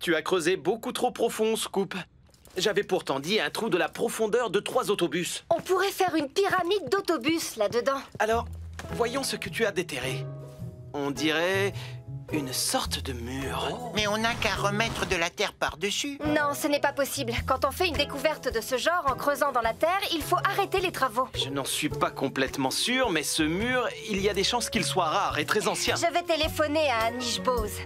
Tu as creusé beaucoup trop profond, Scoop. J'avais pourtant dit un trou de la profondeur de 3 autobus. On pourrait faire une pyramide d'autobus là-dedans. Alors, voyons ce que tu as déterré. On dirait une sorte de mur. Mais on n'a qu'à remettre de la terre par-dessus. Non, ce n'est pas possible. Quand on fait une découverte de ce genre en creusant dans la terre, il faut arrêter les travaux. Je n'en suis pas complètement sûr, mais ce mur, il y a des chances qu'il soit rare et très ancien. Je vais téléphoner à Anish Bose,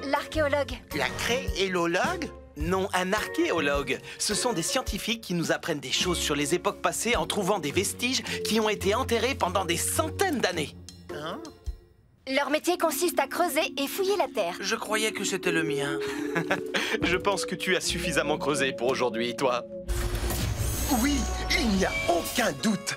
l'archéologue. La créologue? Non, un archéologue. Ce sont des scientifiques qui nous apprennent des choses sur les époques passées en trouvant des vestiges qui ont été enterrés pendant des centaines d'années. Hein? Leur métier consiste à creuser et fouiller la terre. Je croyais que c'était le mien. Je pense que tu as suffisamment creusé pour aujourd'hui, toi. Oui, il n'y a aucun doute.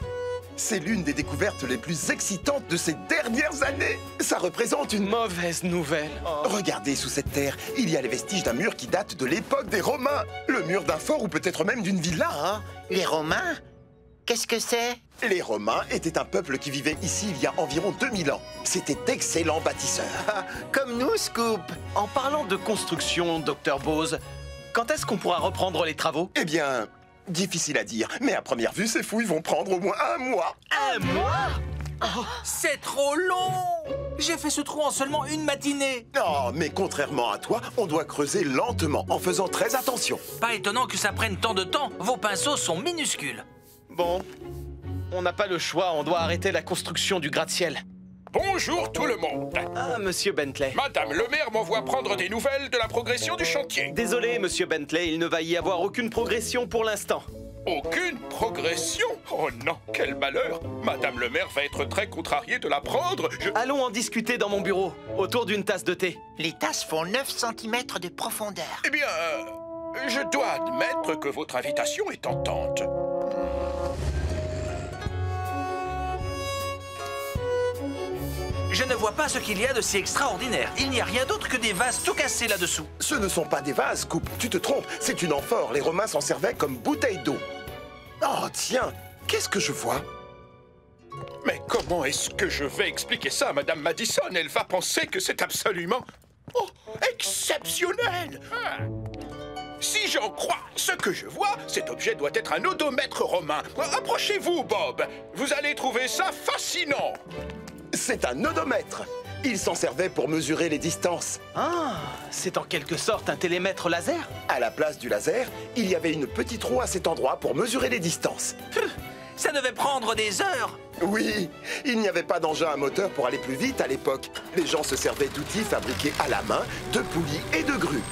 C'est l'une des découvertes les plus excitantes de ces dernières années. Ça représente une... Mauvaise nouvelle. Regardez sous cette terre, il y a les vestiges d'un mur qui date de l'époque des Romains. Le mur d'un fort ou peut-être même d'une villa. Oh, les Romains? Qu'est-ce que c'est? Les Romains étaient un peuple qui vivait ici il y a environ 2000 ans. C'était d'excellents bâtisseurs. Ah, comme nous, Scoop. En parlant de construction, Dr Bose, quand est-ce qu'on pourra reprendre les travaux? Eh bien, difficile à dire, mais à première vue, ces fouilles vont prendre au moins un mois. Un mois? C'est trop long! J'ai fait ce trou en seulement une matinée. Oh, mais contrairement à toi, on doit creuser lentement, en faisant très attention. Pas étonnant que ça prenne tant de temps. Vos pinceaux sont minuscules. Bon, on n'a pas le choix, on doit arrêter la construction du gratte-ciel. Bonjour tout le monde. Ah, monsieur Bentley. Madame le maire m'envoie prendre des nouvelles de la progression du chantier. Désolé, monsieur Bentley, il ne va y avoir aucune progression pour l'instant. Aucune progression? Oh non, quel malheur. Madame le maire va être très contrariée de l'apprendre. Allons en discuter dans mon bureau, autour d'une tasse de thé. Les tasses font 9 cm de profondeur. Eh bien, je dois admettre que votre invitation est tentante. Je ne vois pas ce qu'il y a de si extraordinaire. Il n'y a rien d'autre que des vases tout cassés là-dessous. Ce ne sont pas des vases, Scoop. Tu te trompes, c'est une amphore. Les Romains s'en servaient comme bouteille d'eau. Oh, tiens, qu'est-ce que je vois? Mais comment est-ce que je vais expliquer ça à Madame Madison? Elle va penser que c'est absolument... Oh, exceptionnel! Si j'en crois ce que je vois, cet objet doit être un odomètre romain. Approchez-vous, Bob. Vous allez trouver ça fascinant. C'est un odomètre. Il s'en servait pour mesurer les distances. Ah, c'est en quelque sorte un télémètre laser? À la place du laser, il y avait une petite roue à cet endroit pour mesurer les distances. Ça devait prendre des heures. Oui, il n'y avait pas d'engin à moteur pour aller plus vite à l'époque. Les gens se servaient d'outils fabriqués à la main, de poulies et de grues.